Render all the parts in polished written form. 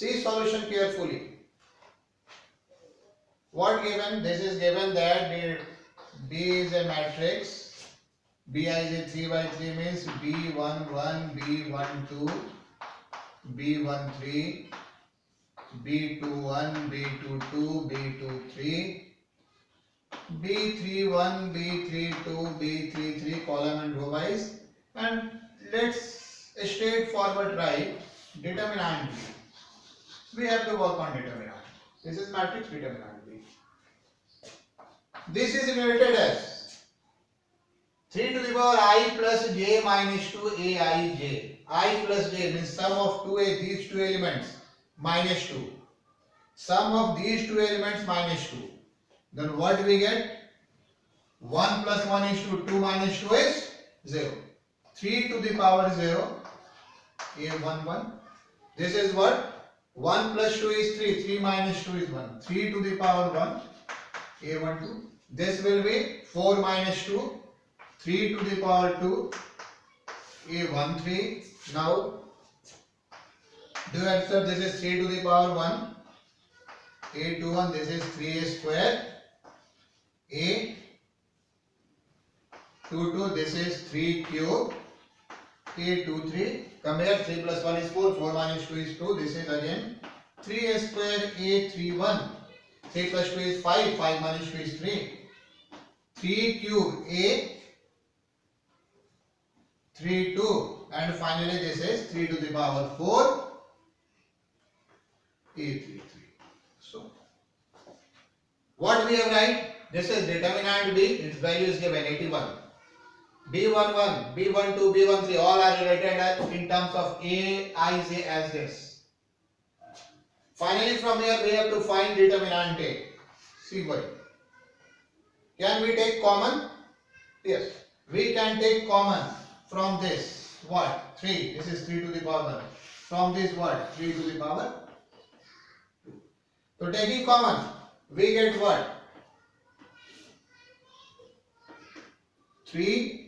See solution carefully. What given? This is given that B is a matrix. Bi is a 3 by 3 means B11, B12, B13, B21, B22, B23, B31, B32, B33 column and row wise. And let's straightforward write determinant B. We have to work on determinant. This is matrix determinant B. This is related as 3 to the power I plus j minus 2 aij. I plus j means sum of these two elements minus 2. Sum of these two elements minus 2. Then what we get? 1 plus 1 is 2. 2 minus 2 is 0. 3 to the power 0. A11. This is what? 1 plus 2 is 3. 3 minus 2 is 1. 3 to the power 1. A12. This will be 4 minus 2. 3 to the power 2. A13. Now, do you observe this is 3 to the power 1. A21. This is 3a square. A22. This is 3 cube. A23. Come here. 3 plus 1 is 4. 4 minus 2 is 2. This is again 3a square. A31. 3 plus 2 is 5. 5 minus 2 is 3. 3 cube A32. And finally this is 3 to the power 4 A33. So, what we have write? This is determinant B. Its value is given 81. B11, B12, B13 all are related in terms of A, I, J as this. Finally from here we have to find determinant A. See why. Can we take common? Yes. We can take common from this. What? 3. This is 3 to the power 1. From this what? 3 to the power 2. So taking common, we get what? 3.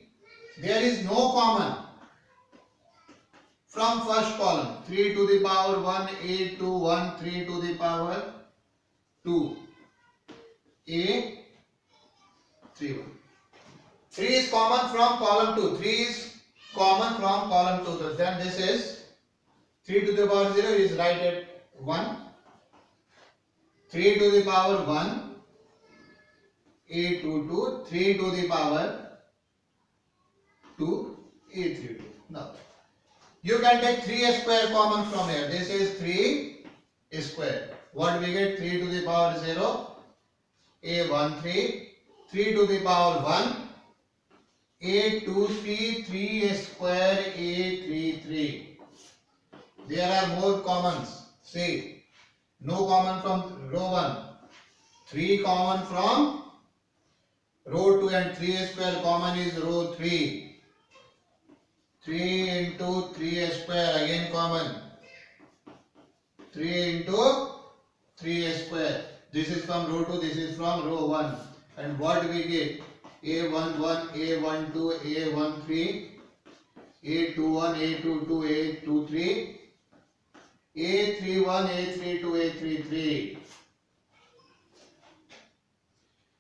There is no common from first column. 3 to the power 1, A21, 3 to the power 2, A31. 3 is common from column 2. 3 is common from column 2. So then this is 3 to the power 0 is right at 1. 3 to the power 1, A22, 3 to the power 2, A32. Now, you can take 3a square common from here. This is 3 square. What we get? 3 to the power 0, A13, 3 to the power 1, A23, 3a square, A33. There are more commons. See, no common from row 1, 3 common from row 2 and 3a square common is row 3. 3 into 3a square again common. 3 into 3a square. This is from row 2, this is from row 1. And what we get? A11, A12, A13, A21, A22, A23, A31, A32, A33.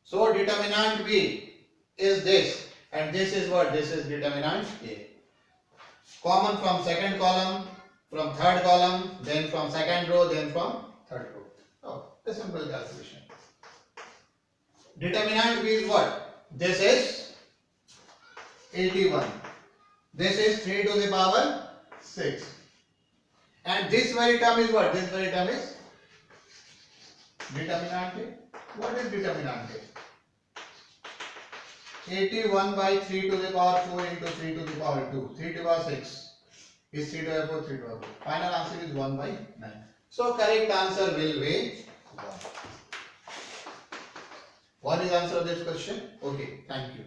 So determinant B is this. And this is what? This is determinant A. Common from second column, from third column, then from second row, then from third row. Oh, a simple calculation. Determinant B is what? This is 81. This is 3 to the power 6. And this very term is what? This very term is determinant A. What is determinant A? 81 by 3 to the power 4 into 3 to the power 2. 3 to the power 6 is 3 to the power 4, 3 to the power 4. Final answer is 1 by 9. So correct answer will be 1. What is the answer of this question? Okay, thank you.